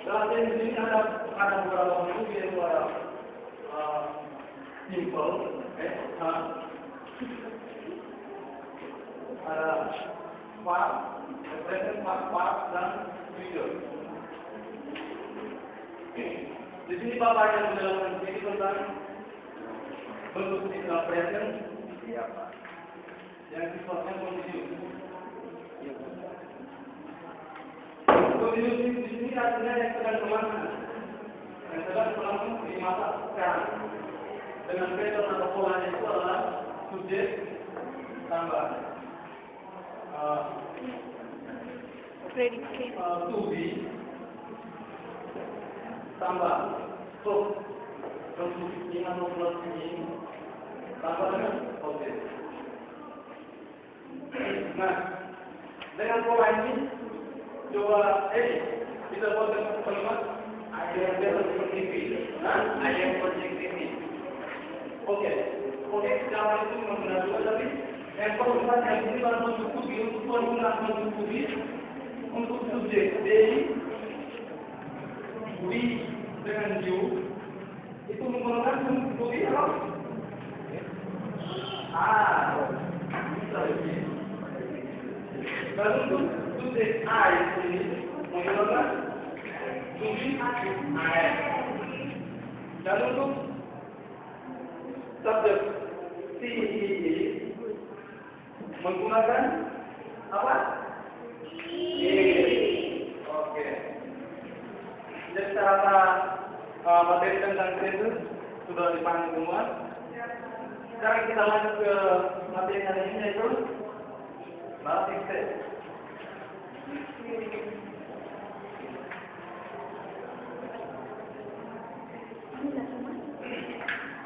Latihan di sini ada beberapa bentuk yaitu ada simple, ada part, present part dan future. Di sini Bapak yang menjelaskan sedikit tentang bentuk present yang sifatnya continuous. Continuous di sini artinya yang sedang berlangsung, di masa sekarang. Dengan pattern atau polanya itu adalah subjek tambah to be tambah verb konstruksi atau plus ini tambah dengan objek. Nah, dengan pola ini coba kita buat dengan kalimat ada yang seperti ini, ada yang seperti ini. Oke, sekarang itu benar juga tapi yang perlu yang ini adalah bentuk kubi untuk penggunaan bentuk kubi untuk subjek they, we dengan you itu menggunakan bentuk kubi apa? Bisa ini. Dan untuk subjek I ini menggunakan kubi I. Dan untuk subjek CEE menggunakan apa? Oke. Jadi secara materi tentang itu sudah dipahami semua. Sekarang kita lanjut ke materi hari ini yaitu basic test.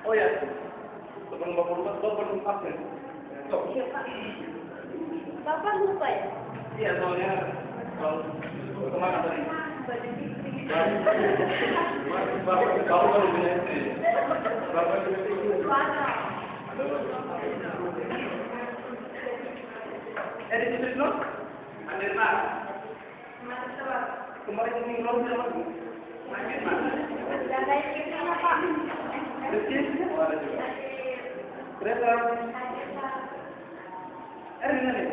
Oh ya, sebelum Bapak lupa, Bapak belum absen. Iya Pak. Bapak lupa ya? Iya, soalnya kemana tadi? Bapak baru punya istri. Bapak punya istri. Di situ dulu? Ada mana? Kemarin ini belum sama Bu. Masih mana? Ada istri mana Pak? Rizky? Ada juga. Kereta? Mana nih?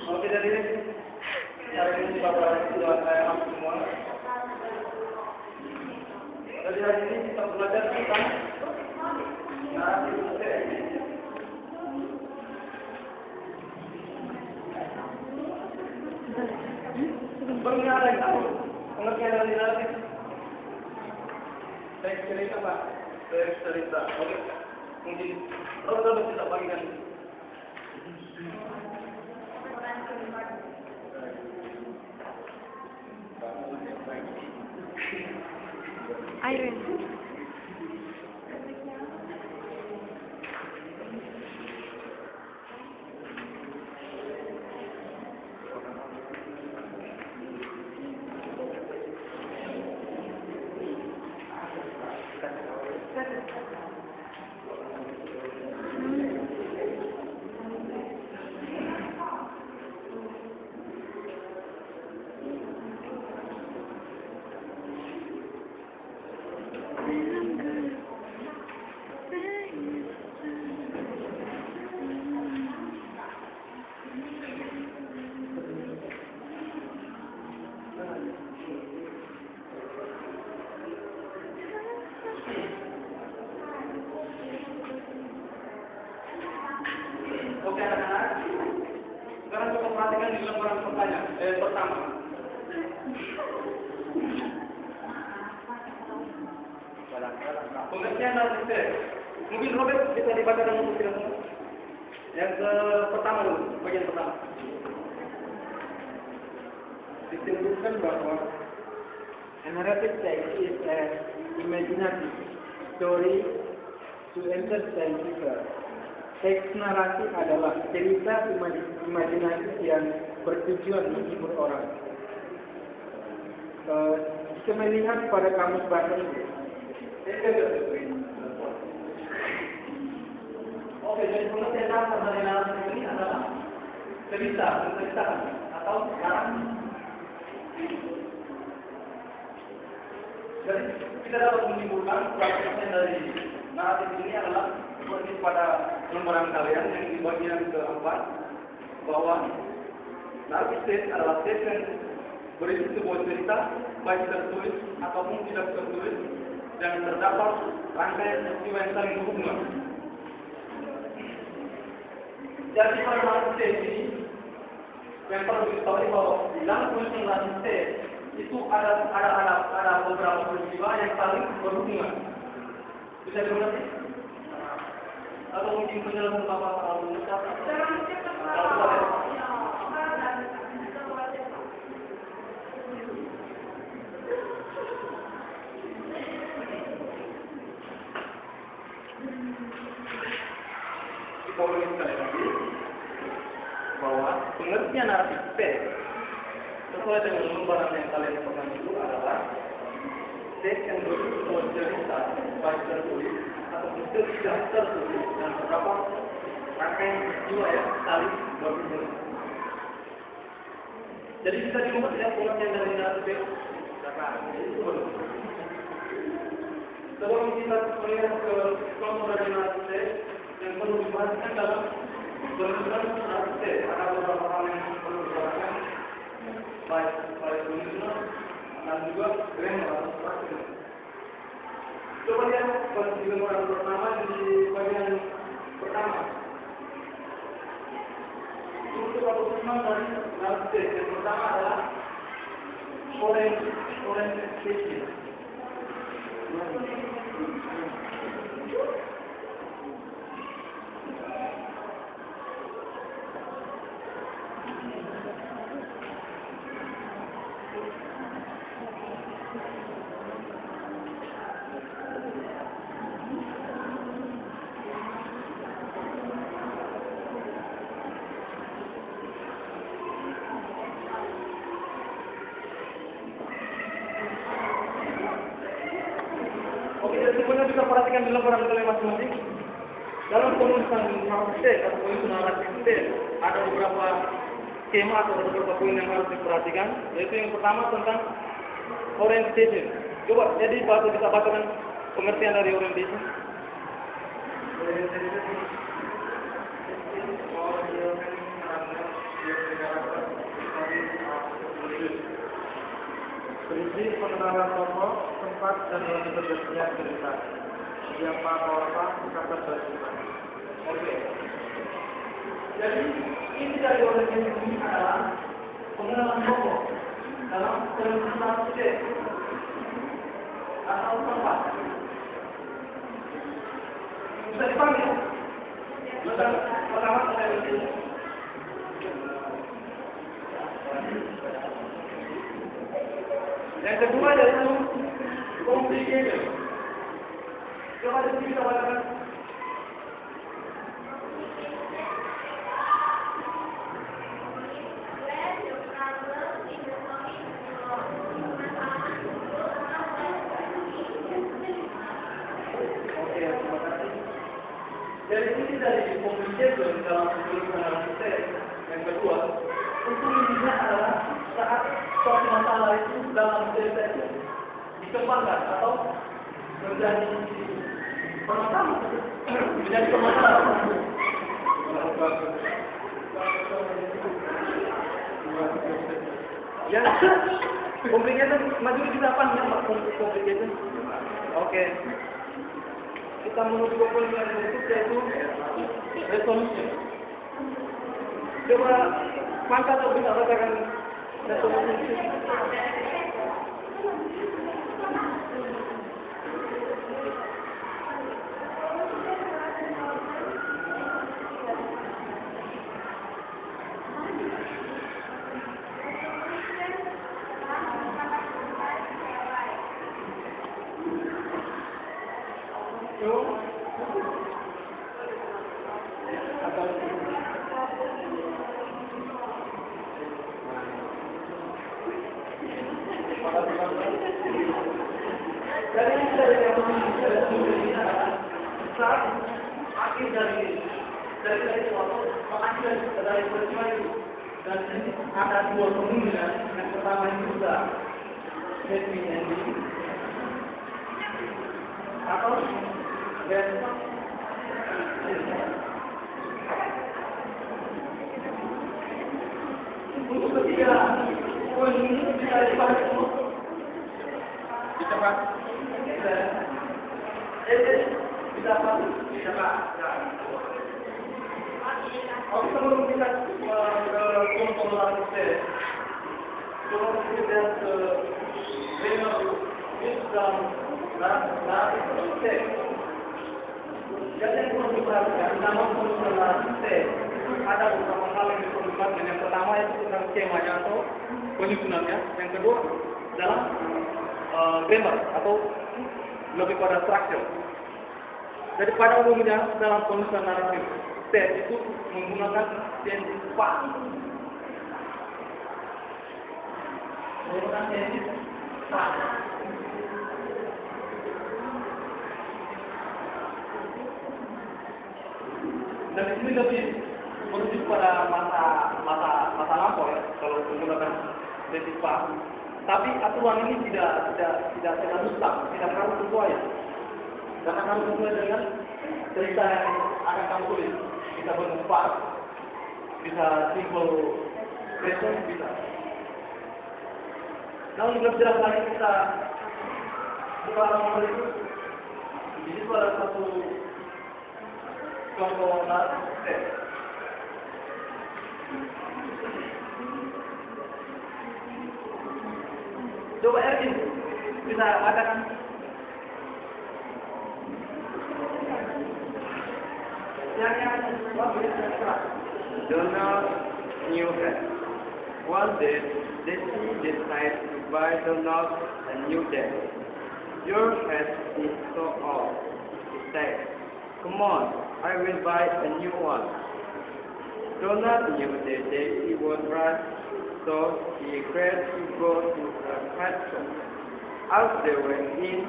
Oke, jadi hari ini Bapak sudah saya hafal semua. Jadi hari ini kita belajar tentang narasi teks. Sebenarnya ada yang tahu pengertian dari narasi? Teks cerita Pak. Teks cerita. Oke. Mungkin Rob kita bagikan. Iron. Oke anak-anak, sekarang coba perhatikan di lembaran pertanyaan pertama. Pengertian narasi teks. Mungkin Robert bisa dibaca dengan kita semua. Yang pertama dulu, bagian pertama. Disebutkan bahwa a narrative text is an imaginative story to entertain people. Teks narasi adalah cerita imajinatif yang bertujuan menghibur orang. Jika melihat pada kamus bahasa Inggris. Oke, jadi pengertian dasar dari narasi ini adalah cerita, menceritakan atau sekarang. Jadi kita dapat menyimpulkan prakteknya dari naratif ini adalah seperti pada lembaran kalian yang di bagian keempat, bahwa naratif state adalah state yang berisi sebuah cerita baik tertulis ataupun tidak tertulis dan terdapat rangkaian peristiwa yang saling berhubungan. Jadi pada naratif state ini yang perlu diketahui bahwa dalam fungsi naratif state itu ada beberapa peristiwa yang saling berhubungan. Bisa dimengerti? Atau mungkin penjelasan Bapak kalau mengucapkan? Kita ulangi sekali lagi bahwa pengertian naratif teks sesuai dengan lembaran yang kalian pernah itu adalah teks yang berisi sebuah cerita baik tertulis ataupun tidak tertulis dan terdapat rangkaian peristiwa yang saling berhubungan. Jadi bisa dimengerti ya pengertian dari naratif teks. Sebelum kita melihat ke contoh dari naratif teks yang perlu diperhatikan dalam bentukan naratif teks, ada beberapa hal yang perlu diperhatikan baik fungsional dan juga grammar atau struktur. Coba lihat di lembaran pertama di bagian pertama. Struktur atau fungsional dari naratif teks yang pertama adalah orientation. Sebenarnya kita perhatikan di lembaran kalian masing-masing. Dalam penulisan naratif teks atau penulisan naratif teks ada beberapa skema atau beberapa poin yang harus diperhatikan. Yaitu yang pertama tentang orientation. Coba, jadi Pak bisa bacakan pengertian dari orientation. Berisi pengenalan tokoh, tempat, dan lokasi terjadinya cerita. Siapa atau apa, kata cerita. Oke. Jadi ini dari orientasi ini adalah pengenalan tokoh dalam penulisan naratif teks atau tempat. Bisa dipanggil. Pertama saya beritahu. Yang kedua yaitu complication. Coba di sini kita bacakan. Oke, terima kasih. Dari sini dari complication dalam penulisan naratif teks yang kedua, untuk intinya adalah saat suatu masalah itu dalam cerita itu dikembangkan atau menjadi permasalahan, menjadi permasalahan. Ya, complication, maju kita apa namanya complication? Oke. Kita menuju ke poin yang berikutnya yaitu resolution. Coba Manta atau bisa bacakan resolusi. Dari saat akhir dari suatu akhir dari peristiwa itu Dan ini ada dua kemungkinan. Yang pertama itu sudah happy ending atau bad. Untuk ketiga poin ini bisa dibahas semua. Bisa Pak? Bisa. Bisa Pak? Bisa Pak. Oke, sebelum kita ke pengolahan tes, coba kita lihat ke trainer Islam tes. Jadi yang perlu diperhatikan dalam pengolahan tes ada beberapa hal yang perlu diperhatikan. Yang pertama itu tentang skemanya atau penyusunannya. Yang kedua dalam grammar atau lebih pada structure. Jadi pada umumnya dalam penyusunan naratif tes itu menggunakan tenses past. Menggunakan tenses past. Dan ini lebih merujuk pada masa lampau ya kalau menggunakan tenses past. Tapi aturan ini tidak mutlak, tidak harus sesuai. Karena harus sesuai dengan cerita yang akan kamu tulis. Bisa bentuk past, bisa simple present, bisa. Namun lebih jelas lagi kita buka nomor itu. Di situ ada satu contoh tes. Coba Erwin bisa katakan. Donald knew that. One day, Daisy decided to buy Donald a new desk. Your hat is so old, he said. Come on, I will buy a new one. Donald knew that Daisy was right, so he agreed to go to the hat shop. As they went in,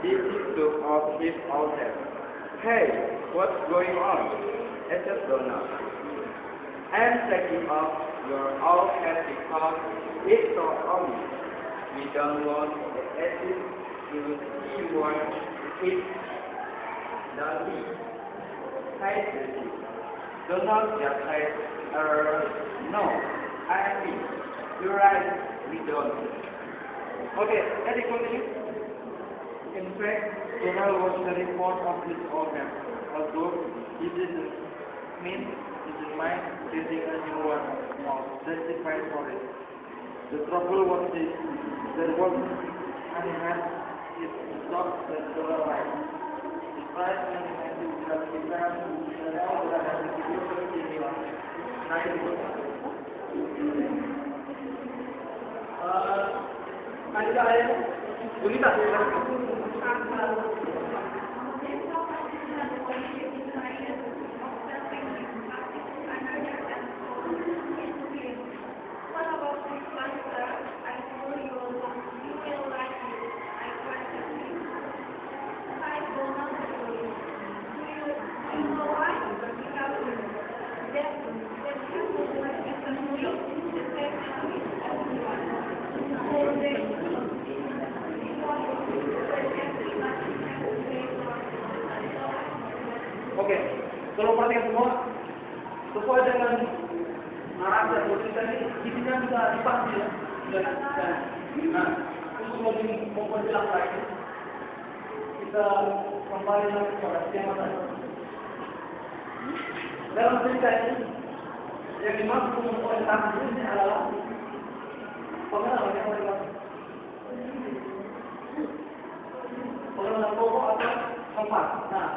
Daisy took off his old hat. Hey, what's going on? Asked Donald. I'm taking off your old hat because it's so obvious. We don't want the artist to see what it's done. Hi, Daisy. Donald just said, no, I mean, you're right, we don't. Okay, Eddie, continue. In fact, Donald was very fond of his old hat, although he didn't mean his mind getting a new one or justified for it. The trouble was this: there wasn't any hat in stock that Donald liked. He tried many times to justify that all that had been given to him. Ada ayat unitas. Oke, kalau perhatikan semua, sesuai dengan narasi atau cerita ini, isinya bisa dipahami ya. Nah, untuk lebih memperjelas lagi, kita kembali lagi pada tema tadi. Dalam cerita ini, yang dimaksud oleh tamu ini adalah pengalaman yang mereka pengalaman pokok atau tempat. Nah,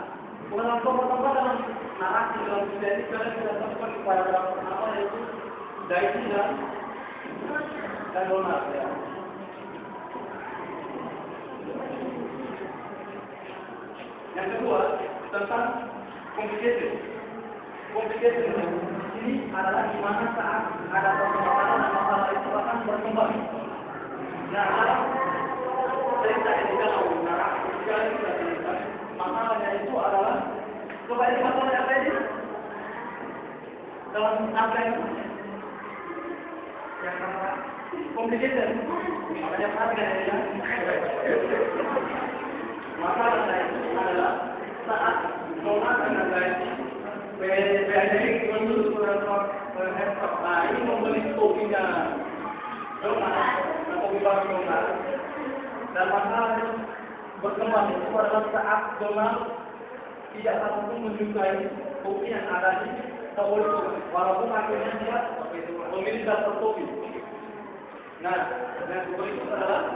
pengalaman pokok tempat dalam narasi dalam cerita ini kalian sudah temukan kepada dalam apa yaitu Daisy dan Donald ya. Yang kedua tentang complication. Complication ini adalah di mana saat ada permasalahan dan masalah itu akan berkembang. Nah, dalam cerita ini dalam narasi sekali kita ceritakan masalahnya itu adalah coba ini masalahnya apa ini? Dalam apa ini? yang sangat complicated. Makanya perhatikan ya. Masalah lain adalah saat Donald dengan lain Benedict menuju ke laptop. Nah, ini membeli topinya Donald, topi baru Donald. Dan masalah berkembang itu adalah saat Donald tidak satupun menyukai topi yang ada di toko itu, walaupun akhirnya dia memilih daftar topi. Nah, yang berikut adalah